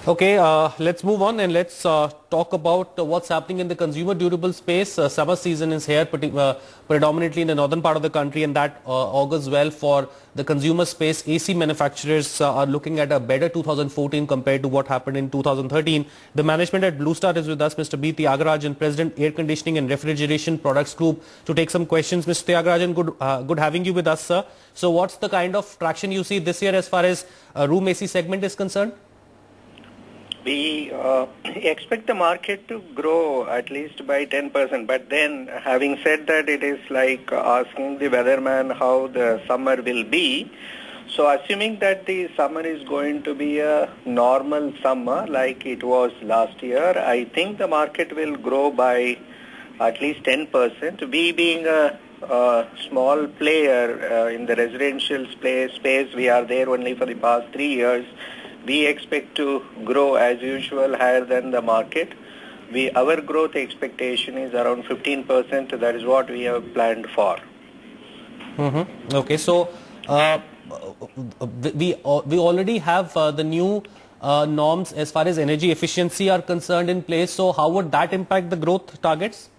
Okay, let's move on and let's talk about what's happening in the consumer durable space. Summer season is here, predominantly in the northern part of the country, and that augurs well for the consumer space. AC manufacturers are looking at a better 2014 compared to what happened in 2013. The management at Blue Star is with us, Mr. B. Tyagarajan, President, Air Conditioning and Refrigeration Products Group, to take some questions. Mr. Tyagarajan, good having you with us, sir. So what's the kind of traction you see this year as far as room AC segment is concerned? We expect the market to grow at least by 10%, but then having said that, it is like asking the weatherman how the summer will be. So assuming that the summer is going to be a normal summer like it was last year, I think the market will grow by at least 10%. We being a small player in the residential space, we are there only for the past 3 years. We expect to grow as usual higher than the market. Our growth expectation is around 15%. That is what we have planned for. Okay, so we already have the new norms as far as energy efficiency are concerned in place. So how would that impact the growth targets?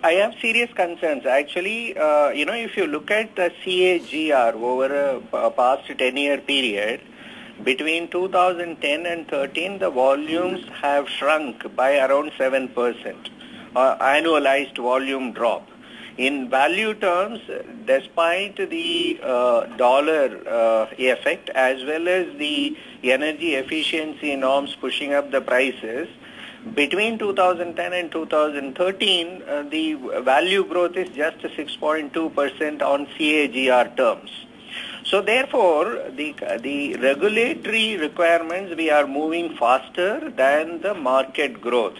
I have serious concerns. Actually, if you look at the CAGR over a past 10-year period, between 2010 and 13, the volumes have shrunk by around 7%, annualized volume drop. In value terms, despite the dollar effect as well as the energy efficiency norms pushing up the prices, between 2010 and 2013, the value growth is just 6.2% on CAGR terms. So therefore, the regulatory requirements, we are moving faster than the market growth.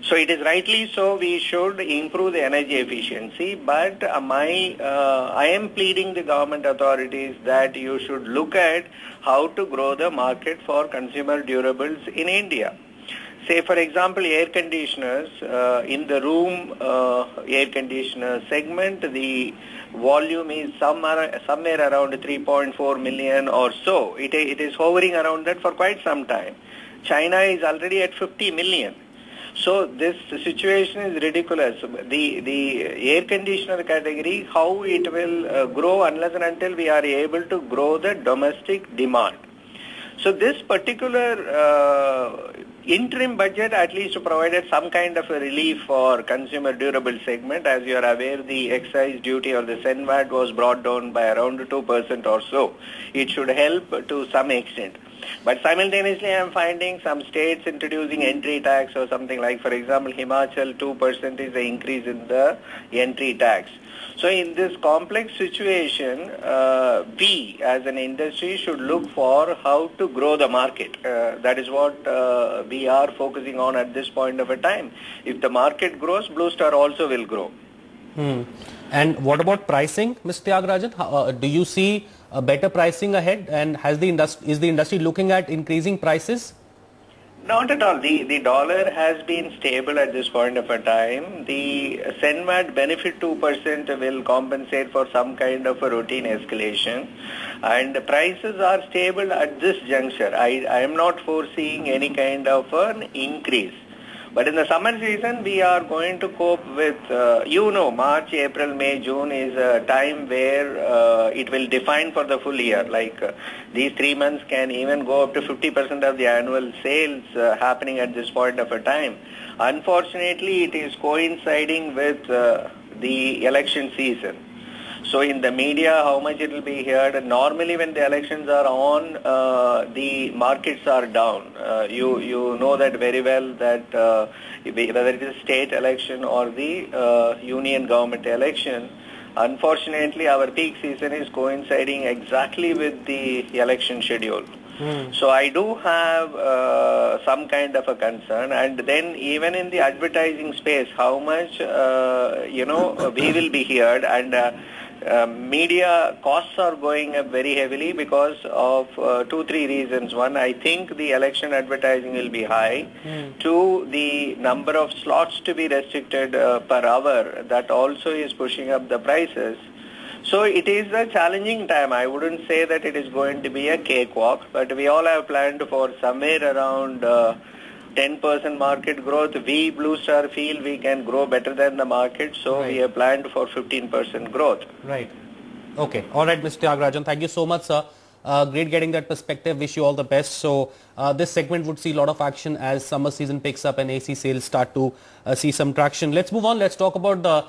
So it is rightly so we should improve the energy efficiency, but I am pleading the government authorities that you should look at how to grow the market for consumer durables in India. Say, for example, air conditioners, in the room air conditioner segment, the volume is somewhere around 3.4 million or so. It is hovering around that for quite some time. China is already at 50 million. So this situation is ridiculous. The air conditioner category, how it will grow unless and until we are able to grow the domestic demand. So this particular interim budget at least provided some kind of a relief for consumer durable segment. As you are aware, the excise duty or the SENVAT was brought down by around 2% or so. It should help to some extent. But simultaneously, I am finding some states introducing entry tax or something like, for example, Himachal, 2% is the increase in the entry tax. So in this complex situation, we as an industry should look for how to grow the market. That is what we are focusing on at this point of a time. If the market grows, Blue Star also will grow. And what about pricing, Mr. Tyagarajan? Do you see a better pricing ahead, and is the industry looking at increasing prices? Not at all. The dollar has been stable at this point of a time. The SENVAT benefit 2% will compensate for some kind of a routine escalation. And the prices are stable at this juncture. I am not foreseeing any kind of an increase. But in the summer season, we are going to cope with, March, April, May, June is a time where it will define for the full year. Like these 3 months can even go up to 50% of the annual sales happening at this point of a time. Unfortunately, it is coinciding with the election season. So in the media, how much it will be heard. Normally when the elections are on, the markets are down. You know that very well that whether it is state election or the union government election, unfortunately our peak season is coinciding exactly with the election schedule. So I do have some kind of a concern, and then even in the advertising space, how much we will be heard, and media costs are going up very heavily because of 2-3 reasons. One, I think the election advertising will be high. Two, the number of slots to be restricted per hour, that also is pushing up the prices. So it is a challenging time. I wouldn't say that it is going to be a cakewalk, but we all have planned for somewhere around 10% market growth. We, Blue Star, feel we can grow better than the market, so we have planned for 15% growth. Right. Okay. All right, Mr. Tyagarajan. Thank you so much, sir. Great getting that perspective. Wish you all the best. So this segment would see a lot of action as summer season picks up and AC sales start to see some traction. Let's move on. Let's talk about the